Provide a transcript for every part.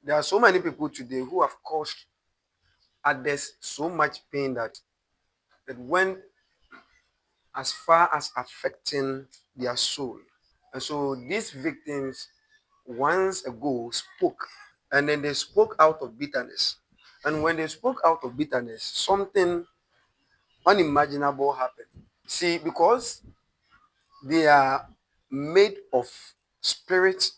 There are so many people today who have caused others so much pain that it went as far as affecting their soul. And so these victims once ago spoke, and then they spoke out of bitterness. And when they spoke out of bitterness, something unimaginable happened. See, because they are made of spirit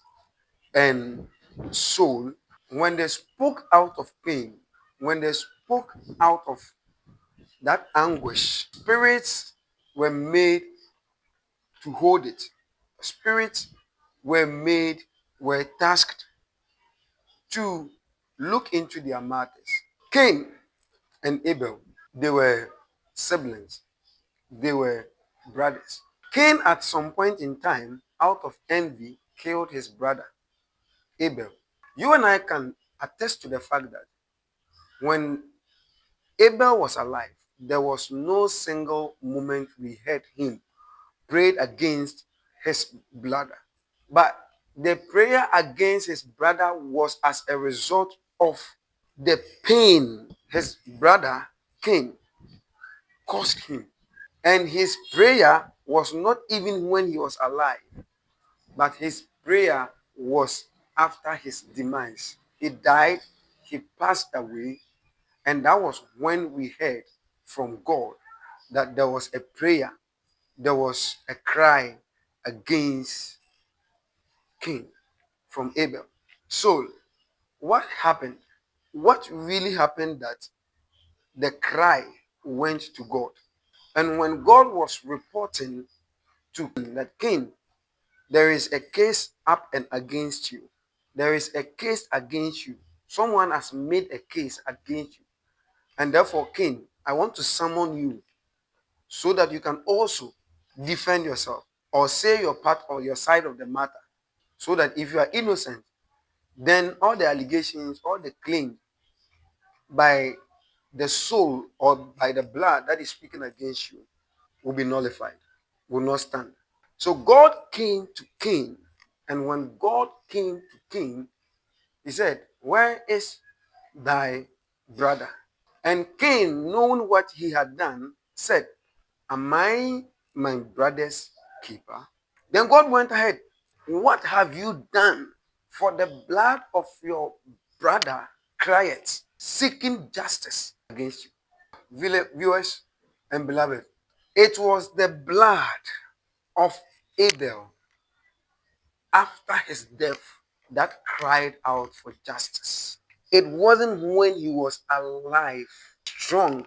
and soul, when they spoke out of pain, when they spoke out of that anguish, spirits were made to hold it. Spirits were tasked to look into their matters. Cain and Abel, they were siblings, they were brothers. Cain, at some point in time, out of envy, killed his brother Abel. You and I can attest to the fact that when Abel was alive, there was no single moment we heard him prayed against his brother. But the prayer against his brother was as a result of the pain his brother Cain caused him. And his prayer was not even when he was alive, but his prayer was after his demise. He died, he passed away, and that was when we heard from God that there was a prayer, there was a cry against Cain from Abel. So, what happened? What really happened that the cry went to God? And when God was reporting to Cain that Cain, there is a case up and against you. There is a case against you. Someone has made a case against you. And therefore, Cain, I want to summon you so that you can also defend yourself or say your part or your side of the matter. So that if you are innocent, then all the allegations, all the claims by the soul or by the blood that is speaking against you will be nullified, will not stand. So God came to Cain, and when God came to Cain, he said, "Where is thy brother?" And Cain, knowing what he had done, said, "Am I my brother's keeper?" Then God went ahead, "What have you done? For the blood of your brother crieth, seeking justice against you." Viewers and beloved, it was the blood of Abel after his death that cried out for justice. It wasn't when he was alive, strong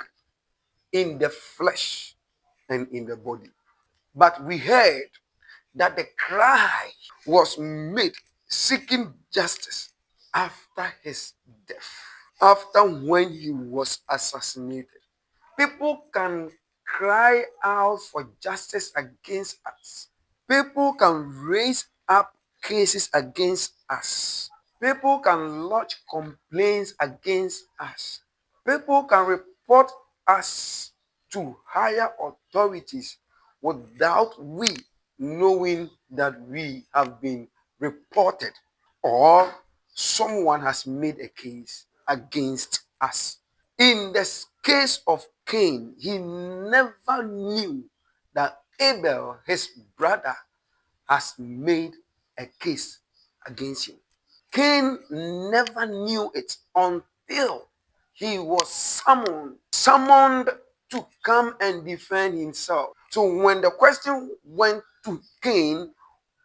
in the flesh and in the body. But we heard that the cry was made seeking justice after his death, after when he was assassinated. People can cry out for justice against us. People can raise up cases against us. People can lodge complaints against us. People can report us to higher authorities without we knowing that we have been reported or someone has made a case against us. In the case of Cain, he never knew that Abel, his brother, has made a case against him. Cain never knew it until he was summoned to come and defend himself. So when the question went to Cain,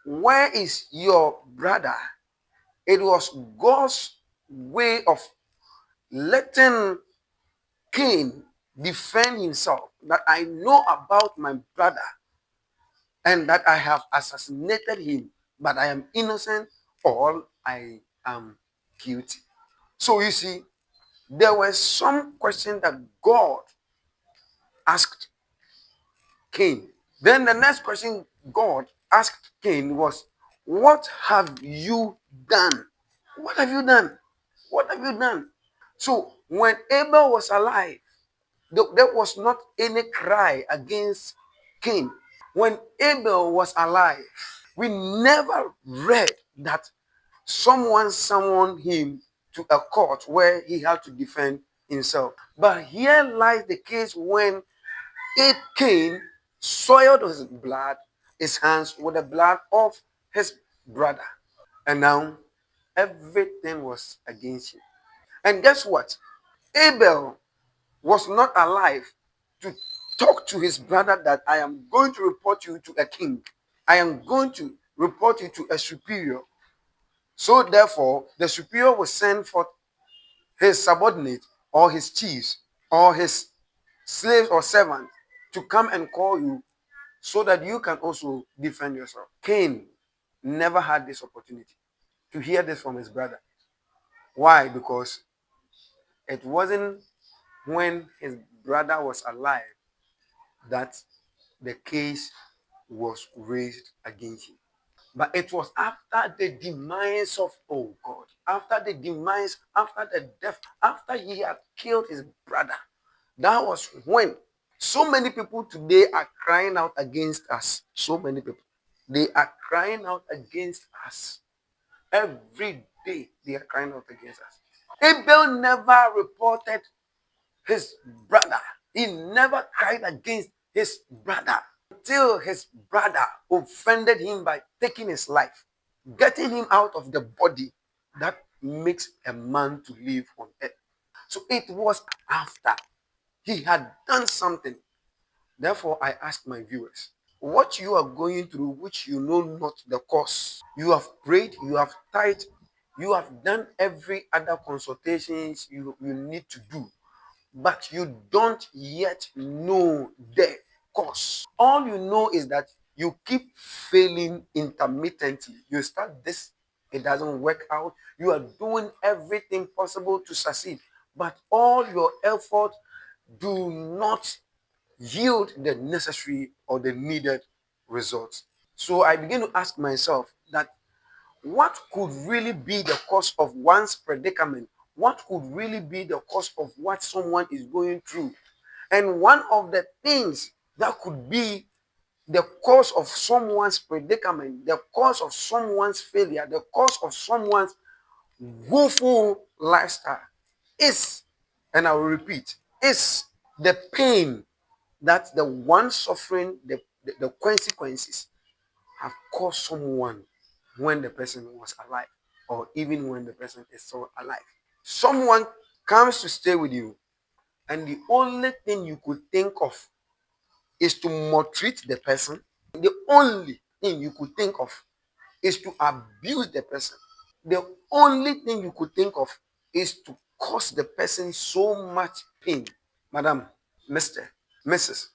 "Where is your brother?" It was God's way of letting Cain defend himself, that I know about my brother and that I have assassinated him, but I am innocent or I am guilty. So you see, there were some questions that God asked Cain. Then the next question God asked Cain was, "What have you done? What have you done? What have you done?" So when Abel was alive, there was not any cry against Cain. When Abel was alive, we never read that someone summoned him to a court where he had to defend himself. But here lies the case when Cain soiled his hands with the blood of his brother. And now everything was against him. And guess what? Abel was not alive to talk to his brother that I am going to report you to a king. I am going to report you to a superior. So therefore, the superior will send for his subordinate or his chiefs or his slaves or servants to come and call you so that you can also defend yourself. Cain never had this opportunity to hear this from his brother. Why? Because it wasn't when his brother was alive that the case was raised against him. But it was after the demise of, oh God, after the demise, after the death, after he had killed his brother. That was when so many people today are crying out against us. So many people. They are crying out against us. Every day they are crying out against us. Abel never reported his brother. He never cried against his brother until his brother offended him by taking his life, getting him out of the body that makes a man to live on earth. So it was after he had done something. Therefore, I ask my viewers, what you are going through, which you know not the cause, you have prayed, you have tithed, you have done every other consultations you need to do, but you don't yet know the cause. All you know is that you keep failing intermittently. You start this, it doesn't work out. You are doing everything possible to succeed, but all your effort do not yield the necessary or the needed results. So I begin to ask myself that what could really be the cause of one's predicament? What could really be the cause of what someone is going through? And one of the things that could be the cause of someone's predicament, the cause of someone's failure, the cause of someone's woeful lifestyle is, and I will repeat, is the pain that the one suffering the consequences have caused someone when the person was alive, or even when the person is still alive. Someone comes to stay with you, and the only thing you could think of is to maltreat the person. The only thing you could think of is to abuse the person. The only thing you could think of is to cause the person so much pain. Madam, Mr., Mrs.,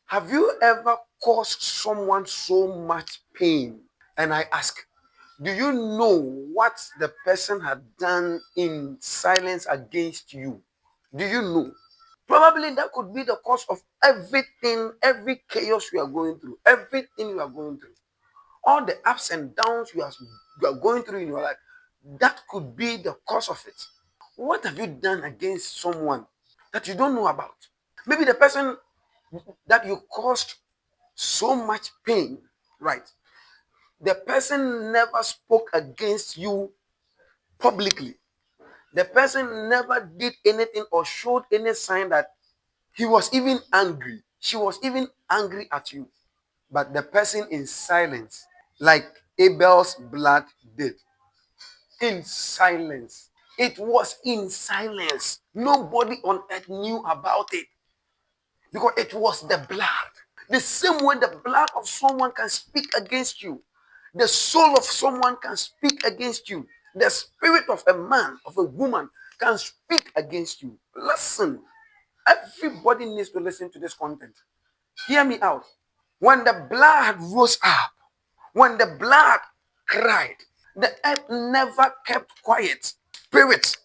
have you ever caused someone so much pain? And I ask, do you know what the person had done in silence against you? Do you know? Probably that could be the cause of everything, every chaos you are going through, everything you are going through, all the ups and downs you are going through in your life. That could be the cause of it. What have you done against someone that you don't know about? Maybe the person that you caused so much pain, right? The person never spoke against you publicly. The person never did anything or showed any sign that he was even angry. She was even angry at you. But the person in silence, like Abel's blood did. In silence. It was in silence. Nobody on earth knew about it because it was the blood. The same way the blood of someone can speak against you, the soul of someone can speak against you, the spirit of a man, of a woman can speak against you. Listen, everybody needs to listen to this content. Hear me out. When the blood rose up, when the blood cried, the earth never kept quiet. Spirits,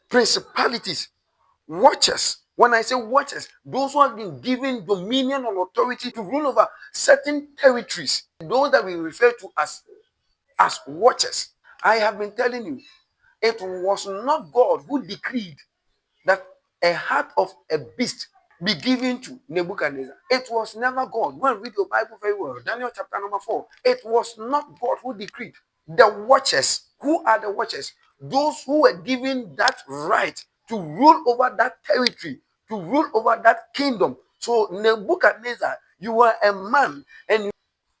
principalities, watchers. When I say watchers, those who have been given dominion and authority to rule over certain territories, those that we refer to as watchers. I have been telling you, it was not God who decreed that a heart of a beast be given to Nebuchadnezzar. It was never God. Go and read your Bible very well. Daniel chapter number 4. It was not God who decreed. The watchers, who are the watchers? those who were given that right to rule over that territory, to rule over that kingdom. So Nebuchadnezzar, you are a man and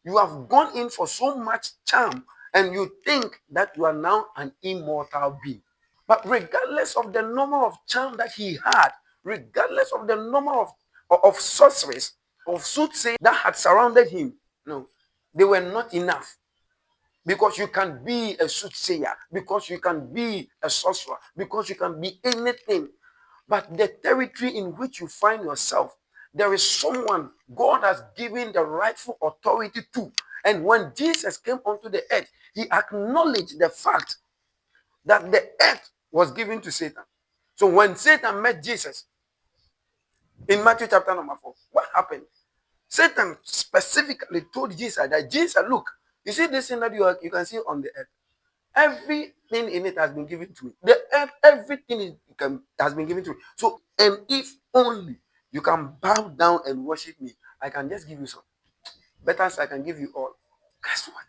you have gone in for so much charm and you think that you are now an immortal being. But regardless of the number of charm that he had, regardless of the number of sorceries, of soothsayers that had surrounded him, no, they were not enough. Because you can be a soothsayer, because you can be a sorcerer, because you can be anything. But the territory in which you find yourself, there is someone God has given the rightful authority to. And when Jesus came onto the earth, he acknowledged the fact that the earth was given to Satan. So when Satan met Jesus in Matthew chapter number 4, what happened? Satan specifically told Jesus that, Jesus, look, you see this thing that you can see on the earth. Everything in it has been given to me. The earth, everything has been given to me. So, and if only you can bow down and worship me, I can just give you some. Better, I can give you all. Guess what?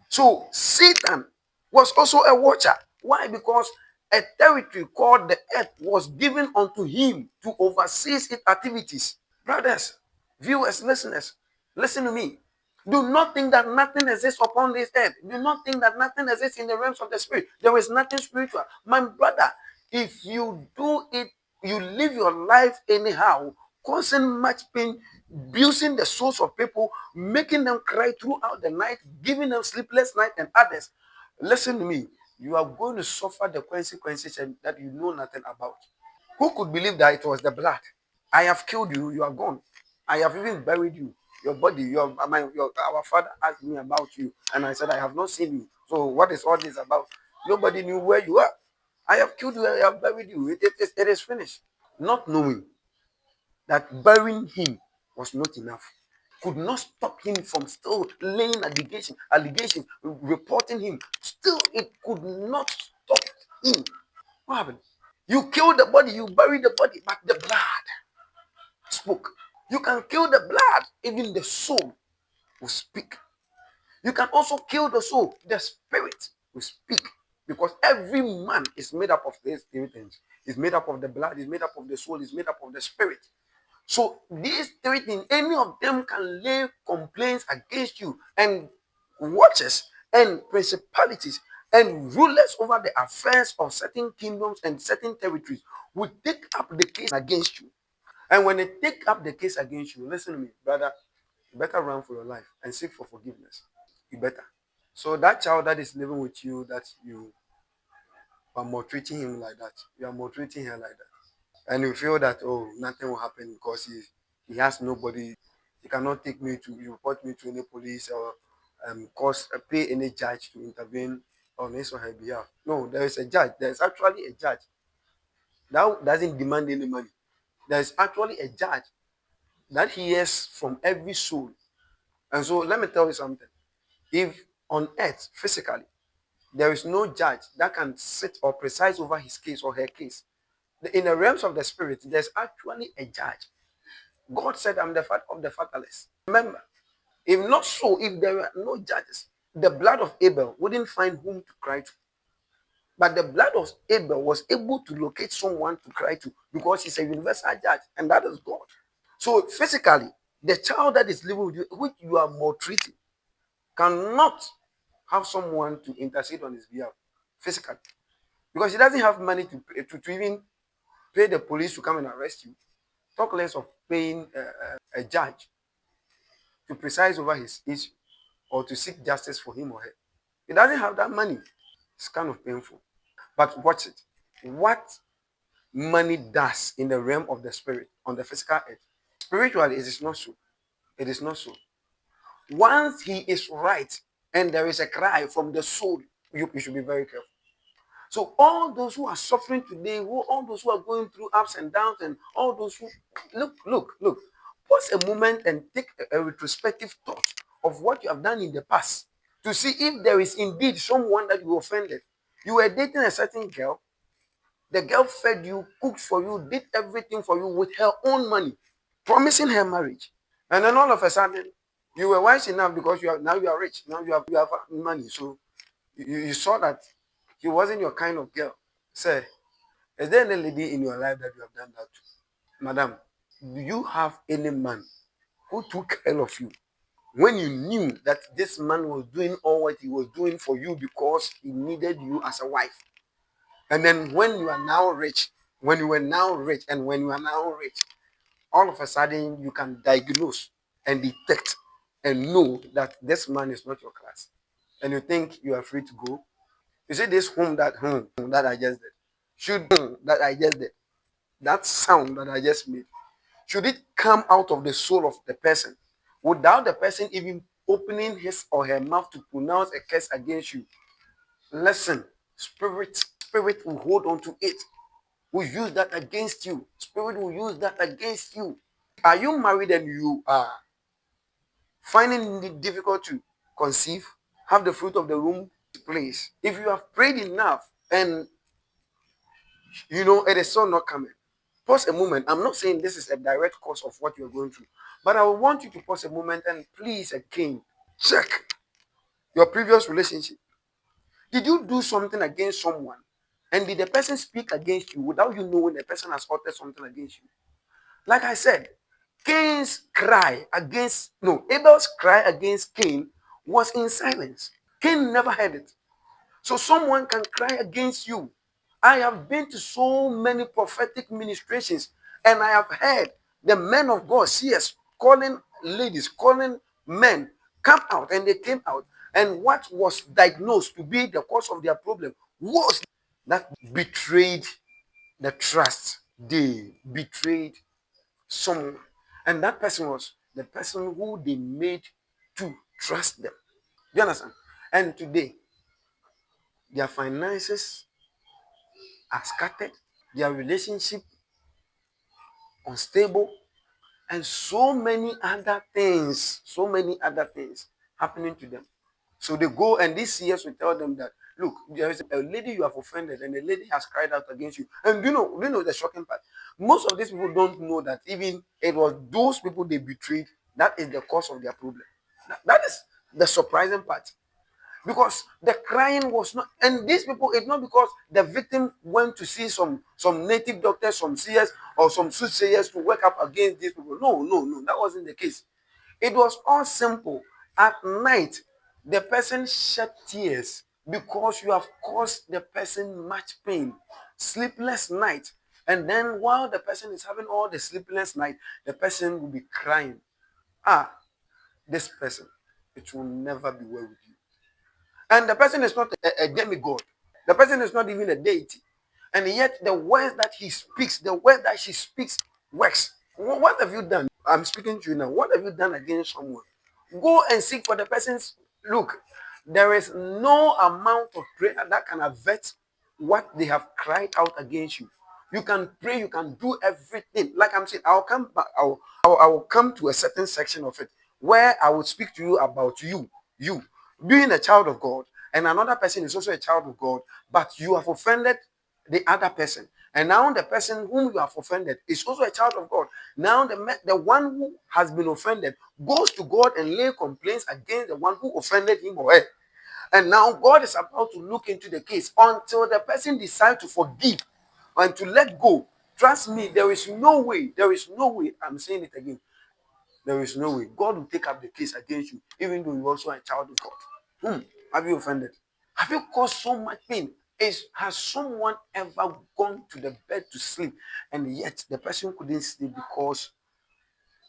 So Satan was also a watcher. Why? Because a territory called the earth was given unto him to oversee its activities. Brothers, viewers, listeners, listen to me. Do not think that nothing exists upon this earth. Do not think that nothing exists in the realms of the spirit. There is nothing spiritual. My brother, if you do it, you live your life anyhow, causing much pain, abusing the souls of people, making them cry throughout the night, giving them sleepless night and others. Listen to me. You are going to suffer the consequences that you know nothing about. Who could believe that it was the blood? I have killed you, you are gone. I have even buried you. Your body, our father asked me about you, and I said, I have not seen you. So, what is all this about? Nobody knew where you are. I have killed you, I have buried you. It is finished. Not knowing that burying him was not enough, could not stop him from still laying allegation, reporting him. Still, it could not stop him. What happened? You killed the body, you buried the body, but the blood spoke. You can kill the blood, even the soul will speak. You can also kill the soul, the spirit will speak. Because every man is made up of these three things. It's made up of the blood, it's made up of the soul, it's made up of the spirit. So these three things, any of them can lay complaints against you, and watchers and principalities and rulers over the affairs of certain kingdoms and certain territories will take up the case against you. And when they take up the case against you, listen to me, brother, you better run for your life and seek for forgiveness. You better. So that child that is living with you, that you are maltreating him like that, you are maltreating her like that, and you feel that, oh, nothing will happen because he has nobody, he cannot take me to, you report me to any police or pay any judge to intervene on his or her behalf. No, there is a judge. There is actually a judge that doesn't demand any money. There is actually a judge that hears from every soul. And so let me tell you something. If on earth, physically, there is no judge that can sit or preside over his case or her case, in the realms of the spirit, there's actually a judge. God said, I'm the father of the fatherless. Remember, if not so, if there were no judges, the blood of Abel wouldn't find whom to cry to. But the blood of Abel was able to locate someone to cry to because he's a universal judge, and that is God. So physically, the child that is living with you, which you are maltreating, cannot have someone to intercede on his behalf physically because he doesn't have money to even pay the police to come and arrest you. Talk less of paying a judge to preside over his issue or to seek justice for him or her. He doesn't have that money. It's kind of painful. But watch it. What money does in the realm of the spirit on the physical earth, spiritually, it is not so. It is not so. Once he is right and there is a cry from the soul, you should be very careful. So all those who are suffering today, all those who are going through ups and downs, and all those who look, pause a moment and take a retrospective thought of what you have done in the past to see if there is indeed someone that you offended. You were dating a certain girl. The girl fed you, cooked for you, did everything for you with her own money, promising her marriage. And then all of a sudden, you were wise enough because you are rich. Now you have money. So you saw that She wasn't your kind of girl. Say, is there any lady in your life that you have done that to? Madam, do you have any man who took care of you when you knew that this man was doing all what he was doing for you because he needed you as a wife? And then when you are now rich, when you were now rich, and when you are now rich, all of a sudden you can diagnose and detect and know that this man is not your class. And you think you are free to go. You see this that I just did. That I just did. That sound that I just made. Should it come out of the soul of the person without the person even opening his or her mouth to pronounce a curse against you? Listen, spirit will hold on to it, will use that against you. Spirit will use that against you. Are you married and you are finding it difficult to conceive, have the fruit of the womb, please? If you have prayed enough and you know it is still not coming, pause a moment. I'm not saying this is a direct cause of what you're going through, but I want you to pause a moment and please again check your previous relationship. Did you do something against someone? And did the person speak against you without you knowing the person has uttered something against you? Like I said, Abel's cry against Cain was in silence. Cain never heard it. So someone can cry against you. I have been to so many prophetic ministrations and I have heard the men of God, CS, calling ladies, calling men, come out, and they came out. And what was diagnosed to be the cause of their problem was that betrayed the trust. They betrayed someone. And that person was the person who they made to trust them. You understand? And today, their finances are scattered, their relationship unstable, and so many other things happening to them. So they go and these CS will tell them that, look, there is a lady you have offended and the lady has cried out against you. And you know the shocking part? Most of these people don't know that even it was those people they betrayed that is the cause of their problem. That is the surprising part. Because the crying was not, and these people, it's not because the victim went to see some native doctors, some CS or some soothsayers to work up against these people. No, that wasn't the case. It was all simple. At night, the person shed tears because you have caused the person much pain, sleepless night. And then while the person is having all the sleepless night, the person will be crying. Ah, this person, it will never be well with you. And the person is not a demigod. The person is not even a deity. And yet the words that he speaks, the word that she speaks works. What have you done? I'm speaking to you now. What have you done against someone? Go and seek for the person's look. There is no amount of prayer that can avert what they have cried out against you. You can pray, you can do everything. Like I'm saying, I'll come back, I will come to a certain section of it where I will speak to you about you being a child of God, and another person is also a child of God, but you have offended the other person. And now the person whom you have offended is also a child of God. Now the one who has been offended goes to God and lay complaints against the one who offended him or her. And now God is about to look into the case until the person decides to forgive and to let go. Trust me, there is no way, I'm saying it again, there is no way God will take up the case against you, even though you're also a child of God. Have you offended? Have you caused so much pain? Has someone ever gone to the bed to sleep and yet the person couldn't sleep because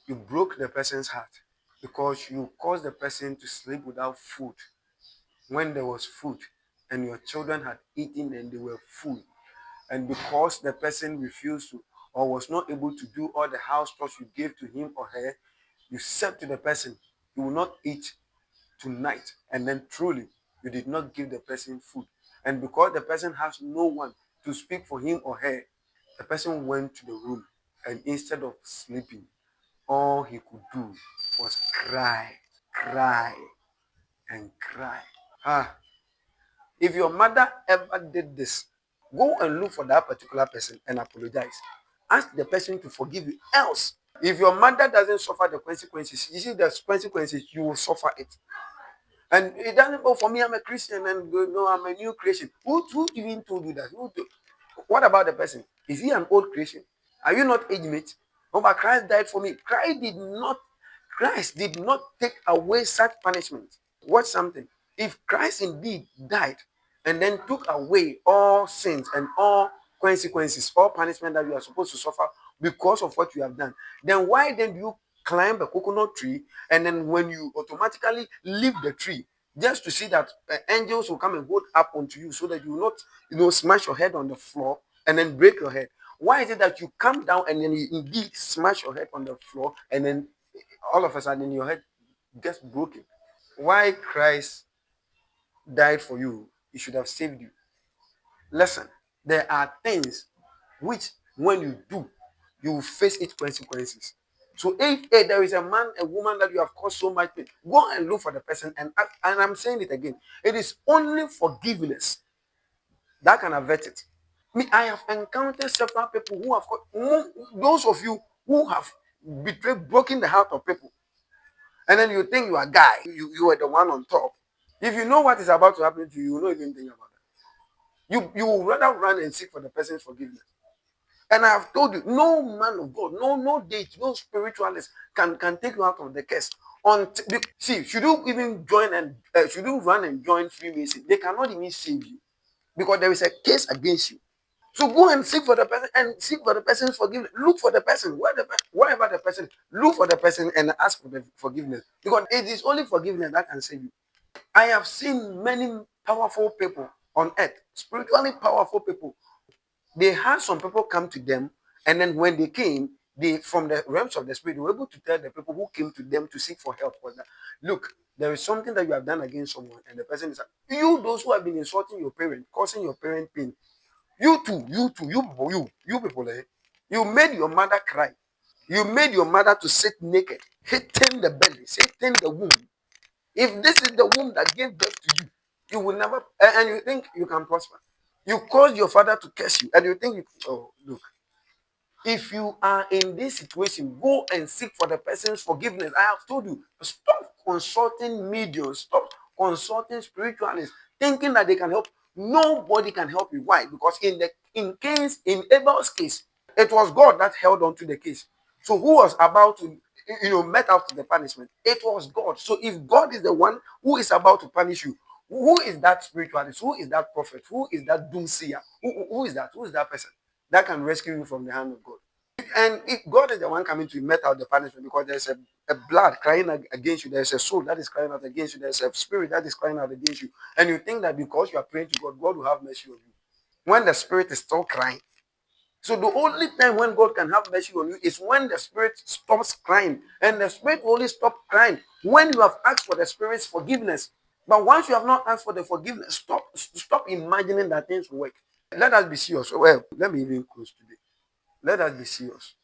you broke the person's heart? Because you caused the person to sleep without food when there was food and your children had eaten and they were full. And because the person refused to or was not able to do all the house chores you gave to him or her, you said to the person, you will not eat tonight. And then truly, you did not give the person food. And because the person has no one to speak for him or her, the person went to the room and instead of sleeping, all he could do was cry, cry, and cry. Ah, if your mother ever did this, go and look for that particular person and apologize. Ask the person to forgive you. Else, if your mother doesn't suffer the consequences, you see the consequences, you will suffer it. And it doesn't go for me, I'm a Christian and no, I'm a new creation. Who even told you that? What about the person? Is he an old creation? Are you not age mate? Oh, but Christ died for me. Christ did not take away such punishment. Watch something. If Christ indeed died and then took away all sins and all consequences, all punishment that you are supposed to suffer because of what you have done, then why then do you climb a coconut tree and then when you automatically leave the tree just to see that angels will come and hold up onto you so that you will not, smash your head on the floor and then break your head? Why is it that you come down and then you indeed smash your head on the floor and then all of a sudden your head gets broken? Why Christ died for you, he should have saved you. Listen, there are things which when you do, you will face its consequences. So if there is a man, a woman that you have caused so much pain, go and look for the person and I'm saying it again. It is only forgiveness that can avert it. Me, I have encountered several people who have those of you who have betrayed, broken the heart of people, and then you think you are guy, you are the one on top. If you know what is about to happen to you, you will not even think about that. You will rather run and seek for the person's forgiveness. And I have told you, no man of God, no date, no spiritualist can take you out of the curse. See, should you even join and should you run and join Freemason? They cannot even save you because there is a case against you. So go and seek for the person and seek for the person's forgiveness. Look for the person, wherever the person, look for the person and ask for the forgiveness because it is only forgiveness that can save you. I have seen many powerful people on earth, spiritually powerful people. They had some people come to them, and then when they came, they from the realms of the spirit, they were able to tell the people who came to them to seek for help was that, look, there is something that you have done against someone, and the person is like, you, those who have been insulting your parent, causing your parent pain, you people, you made your mother cry. You made your mother to sit naked, hitting the belly, hitting the womb. If this is the womb that gave birth to you, you will never, and you think you can prosper. You caused your father to curse you, and you think, oh, look, if you are in this situation, go and seek for the person's forgiveness. I have told you, stop consulting mediums, stop consulting spiritualists, thinking that they can help. Nobody can help you. Why? Because in Abel's case, it was God that held on to the case. So who was about to, met out the punishment? It was God. So if God is the one who is about to punish you, who is that spiritualist? Who is that prophet? Who is that doomsayer? Who is that? Who is that person that can rescue you from the hand of God? And if God is the one coming to met out the punishment because there's a blood crying against you, there's a soul that is crying out against you, there's a spirit that is crying out against you, and you think that because you are praying to God, God will have mercy on you. When the spirit is still crying. So the only time when God can have mercy on you is when the spirit stops crying. And the spirit will only stop crying when you have asked for the spirit's forgiveness. But once you have not asked for the forgiveness, stop imagining that things will work. Let us be serious. Well, let me even close today. Let us be serious.